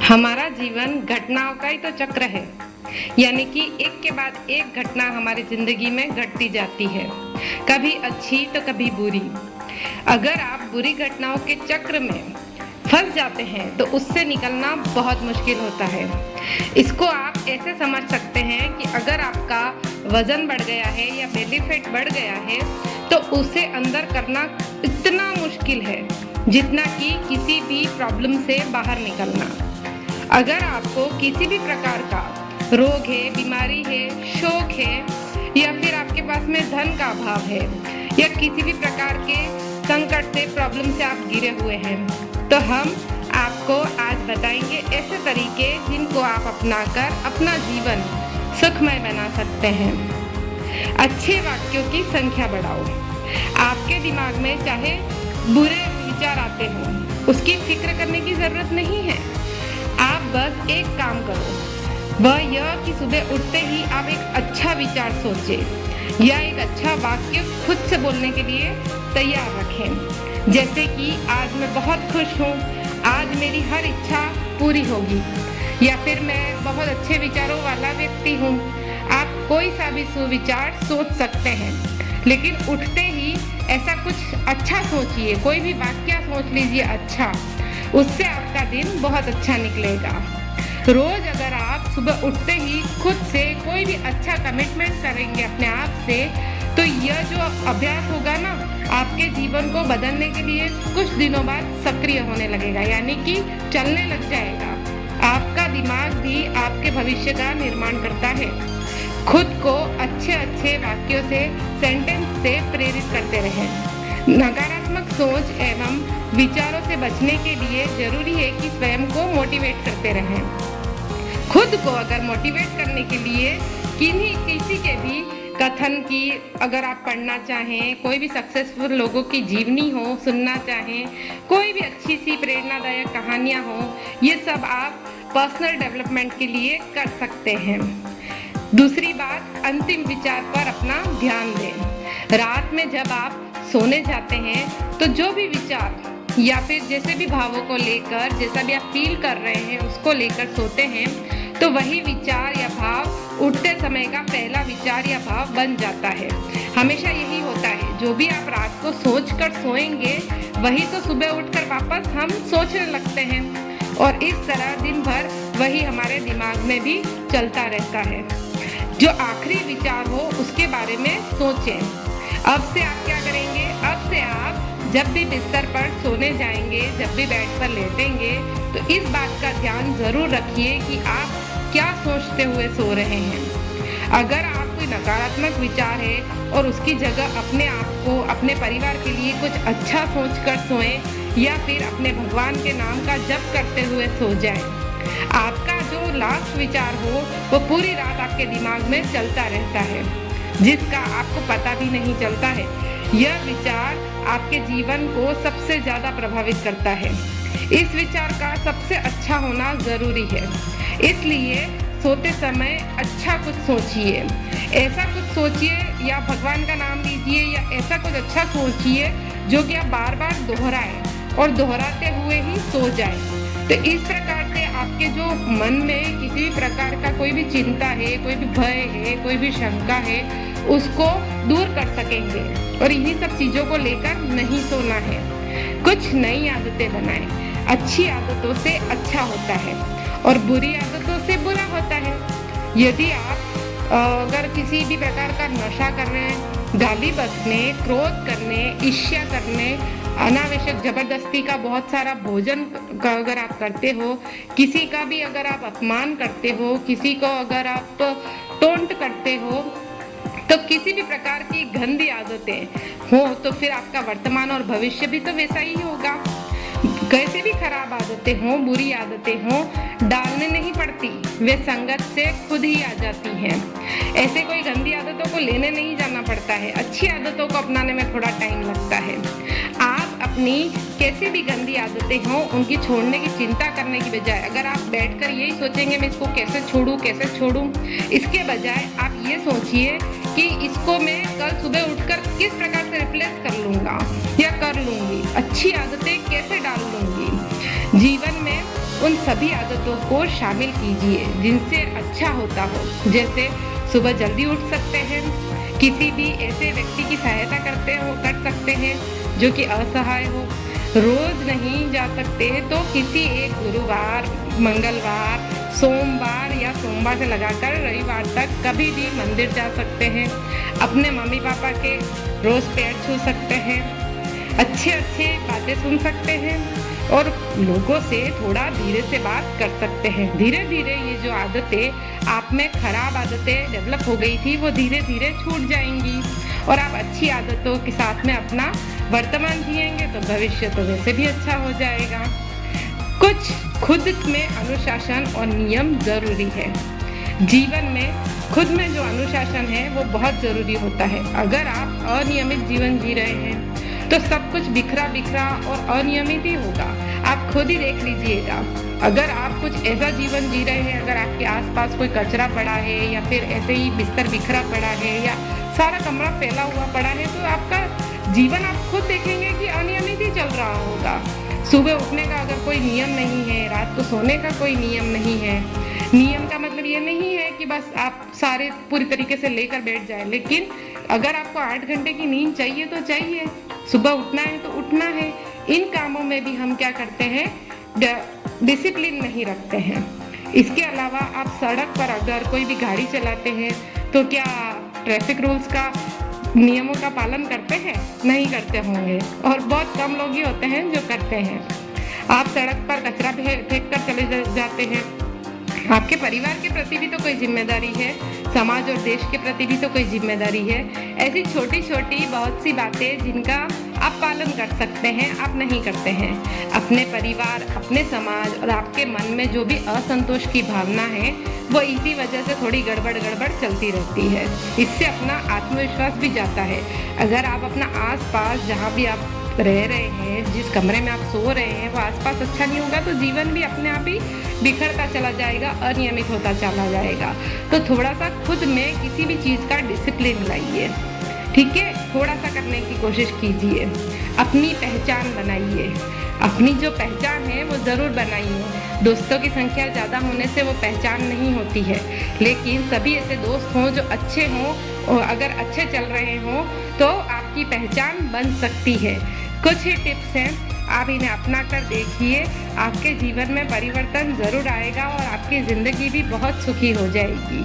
हमारा जीवन घटनाओं का ही तो चक्र है। यानी कि एक के बाद एक घटना हमारी जिंदगी में घटती जाती है, कभी अच्छी तो कभी बुरी। अगर आप बुरी घटनाओं के चक्र में फंस जाते हैं तो उससे निकलना बहुत मुश्किल होता है। इसको आप ऐसे समझ सकते हैं कि अगर आपका वजन बढ़ गया है या बेली फैट बढ़ गया है तो उसे अंदर करना इतना मुश्किल है जितना कि किसी भी प्रॉब्लम से बाहर निकलना। अगर आपको किसी भी प्रकार का रोग है, बीमारी है, शौक है या फिर आपके पास में धन का अभाव है या किसी भी प्रकार के संकट से, प्रॉब्लम से आप घिरे हुए हैं, तो हम आपको आज बताएंगे ऐसे तरीके जिनको आप अपनाकर अपना जीवन सुखमय बना सकते हैं। अच्छे वाक्यों की संख्या बढ़ाओ। आपके दिमाग में चाहे बुरे विचार आते हों, उसकी फिक्र करने की जरूरत नहीं है। आप बस एक काम करो, वह यह कि सुबह उठते ही आप एक अच्छा विचार सोचें या एक अच्छा वाक्य खुद से बोलने के लिए तैयार रखें। जैसे कि आज मैं बहुत खुश हूँ, आज मेरी हर इच्छा पूरी होगी, या फिर मैं बहुत अच्छे विचारों वाला व्यक्ति हूँ। आप कोई सा भी सुविचार सोच सकते हैं, लेकिन उठते ही ऐसा कुछ अच्छा सोचिए, कोई भी वाक्य सोच लीजिए अच्छा, उससे आपका दिन बहुत अच्छा निकलेगा। रोज अगर आप सुबह उठते ही खुद से कोई भी अच्छा कमिटमेंट करेंगे अपने आप से, तो यह जो अभ्यास होगा ना, आपके जीवन को बदलने के लिए कुछ दिनों बाद सक्रिय होने लगेगा, यानी कि चलने लग जाएगा। आपका दिमाग भी आपके भविष्य का निर्माण करता है। खुद को अच्छे अच्छे वाक्यों से, सेंटेंस से प्रेरित करते रहें। नकारात्मक सोच एवं विचारों से बचने के लिए जरूरी है कि स्वयं को मोटिवेट करते रहें। खुद को अगर मोटिवेट करने के लिए किसी के भी कथन की अगर आप पढ़ना चाहें, कोई भी सक्सेसफुल लोगों की जीवनी हो सुनना चाहें, कोई भी अच्छी सी प्रेरणादायक कहानियाँ हो, ये सब आप पर्सनल डेवलपमेंट के लिए कर सकते हैं। दूसरी बात, अंतिम विचार पर अपना ध्यान दें। रात में जब आप सोने जाते हैं तो जो भी विचार या फिर जैसे भी भावों को लेकर, जैसा भी आप फील कर रहे हैं उसको लेकर सोते हैं, तो वही विचार या भाव उठते समय का पहला विचार या भाव बन जाता है। हमेशा यही होता है, जो भी आप रात को सोच कर सोएंगे वही तो सुबह उठकर वापस हम सोचने लगते हैं, और इस तरह दिन भर वही हमारे दिमाग में भी चलता रहता है। जो आखिरी विचार हो उसके बारे में सोचें। अब से आप क्या करेंगे, अब से आप जब भी बिस्तर पर सोने जाएंगे, जब भी बेड पर लेटेंगे, तो इस बात का ध्यान जरूर रखिए कि आप क्या सोचते हुए सो रहे हैं। अगर आप कोई नकारात्मक विचार है और उसकी जगह अपने आप को, अपने परिवार के लिए कुछ अच्छा सोचकर सोएं या फिर अपने भगवान के नाम का जप करते हुए सो जाएं। आपका जो लास्ट विचार हो वो पूरी रात आपके दिमाग में चलता रहता है, जिसका आपको पता भी नहीं चलता है। यह विचार आपके जीवन को सबसे ज्यादा प्रभावित करता है। इस विचार का सबसे अच्छा होना जरूरी है, इसलिए सोते समय अच्छा कुछ सोचिए। ऐसा कुछ सोचिए या भगवान का नाम लीजिए या ऐसा कुछ अच्छा सोचिए जो कि आप बार बार दोहराएं और दोहराते हुए ही सो जाएं। तो इस प्रकार से आपके जो मन में किसी भी प्रकार का कोई भी चिंता है, कोई भी भय है, कोई भी शंका है, उसको दूर कर सकेंगे। और इन्हीं सब चीज़ों को लेकर नहीं सोना है। कुछ नई आदतें बनाएं। अच्छी आदतों से अच्छा होता है और बुरी आदतों से बुरा होता है। यदि आप अगर किसी भी प्रकार का नशा कर रहे हैं, गाली बकने, क्रोध करने, ईर्ष्या करने, अनावश्यक जबरदस्ती का बहुत सारा भोजन का अगर आप करते हो, किसी का भी अगर आप अपमान करते हो, किसी को अगर आप टोंट करते हो, तो किसी भी प्रकार की गंदी आदतें हो, तो फिर आपका वर्तमान और भविष्य भी तो वैसा ही होगा। कैसे भी खराब आदतें हों, बुरी आदतें हों, डालने नहीं पड़ती, वे संगत से खुद ही आ जाती हैं। ऐसे कोई गंदी आदतों को लेने नहीं जाना पड़ता है, अच्छी आदतों को अपनाने में थोड़ा टाइम लगता है। आप अपनी कैसी भी गंदी आदतें हों उनकी छोड़ने की चिंता करने की बजाय अगर आप बैठकर यही सोचेंगे मैं इसको कैसे छोड़ूं, इसके बजाय आप ये सोचिए कि इसको मैं कल सुबह उठकर किस प्रकार से रिप्लेस कर लूँगा या कर लूँगी, अच्छी आदतें कैसे डाल लूँगी। जीवन में उन सभी आदतों को शामिल कीजिए जिनसे अच्छा होता हो। जैसे सुबह जल्दी उठ सकते हैं, किसी भी ऐसे व्यक्ति की सहायता कर सकते हैं जो कि असहाय हो। रोज नहीं जा सकते तो किसी एक गुरुवार, मंगलवार, सोमवार या सोमवार से लगाकर रविवार तक कभी भी मंदिर जा सकते हैं। अपने मम्मी पापा के रोज पैर छू सकते हैं, अच्छे बातें सुन सकते हैं और लोगों से थोड़ा धीरे से बात कर सकते हैं। धीरे धीरे ये जो आदतें आप में खराब आदतें डेवलप हो गई थी वो धीरे धीरे छूट जाएंगी और आप अच्छी आदतों के साथ में अपना वर्तमान जिएंगे तो भविष्य तो वैसे भी अच्छा हो जाएगा। कुछ खुद में अनुशासन और नियम जरूरी है। जीवन में खुद में जो अनुशासन है वो बहुत जरूरी होता है। अगर आप अनियमित जीवन जी रहे हैं तो सब कुछ बिखरा और अनियमित ही होगा। आप खुद ही देख लीजिएगा। अगर आप कुछ ऐसा जीवन जी रहे हैं, अगर आपके आसपास कोई कचरा पड़ा है या फिर ऐसे ही बिस्तर बिखरा पड़ा है या सारा कमरा फैला हुआ पड़ा है तो आपका जीवन आप खुद देखेंगे कि अनियमित ही चल रहा होगा। सुबह उठने का अगर कोई नियम नहीं है, रात को सोने का कोई नियम नहीं है। नियम का मतलब ये नहीं है कि बस आप सारे पूरी तरीके से लेकर बैठ जाए, लेकिन अगर आपको 8 घंटे की नींद चाहिए तो चाहिए, सुबह उठना है तो उठना है। इन कामों में भी हम क्या करते हैं, डिसिप्लिन नहीं रखते हैं। इसके अलावा आप सड़क पर अगर कोई भी गाड़ी चलाते हैं तो क्या ट्रैफिक रूल्स का, नियमों का पालन करते हैं? नहीं करते होंगे और बहुत कम लोग ही होते हैं जो करते हैं। आप सड़क पर कचरा फेंक कर चले जाते हैं। आपके परिवार के प्रति भी तो कोई जिम्मेदारी है, समाज और देश के प्रति भी तो कोई जिम्मेदारी है। ऐसी छोटी छोटी बहुत सी बातें जिनका आप पालन कर सकते हैं, आप नहीं करते हैं। अपने परिवार, अपने समाज और आपके मन में जो भी असंतोष की भावना है वो इसी वजह से थोड़ी गड़बड़ चलती रहती है। इससे अपना आत्मविश्वास भी जाता है। अगर आप अपना आसपास जहाँ भी आप रह रहे हैं, जिस कमरे में आप सो रहे हैं वो आसपास अच्छा नहीं होगा तो जीवन भी अपने आप ही बिखरता चला जाएगा, अनियमित होता चला जाएगा। तो थोड़ा सा खुद में किसी भी चीज़ का डिसिप्लिन लाइए, ठीक है? थोड़ा सा करने की कोशिश कीजिए। अपनी पहचान बनाइए। अपनी जो पहचान है वो ज़रूर बनाइए। दोस्तों की संख्या ज़्यादा होने से वो पहचान नहीं होती है, लेकिन सभी ऐसे दोस्त हों जो अच्छे हों और अगर अच्छे चल रहे हों तो आपकी पहचान बन सकती है। कुछ ही टिप्स हैं, आप इन्हें अपना कर देखिए। आपके जीवन में परिवर्तन ज़रूर आएगा और आपकी ज़िंदगी भी बहुत सुखी हो जाएगी।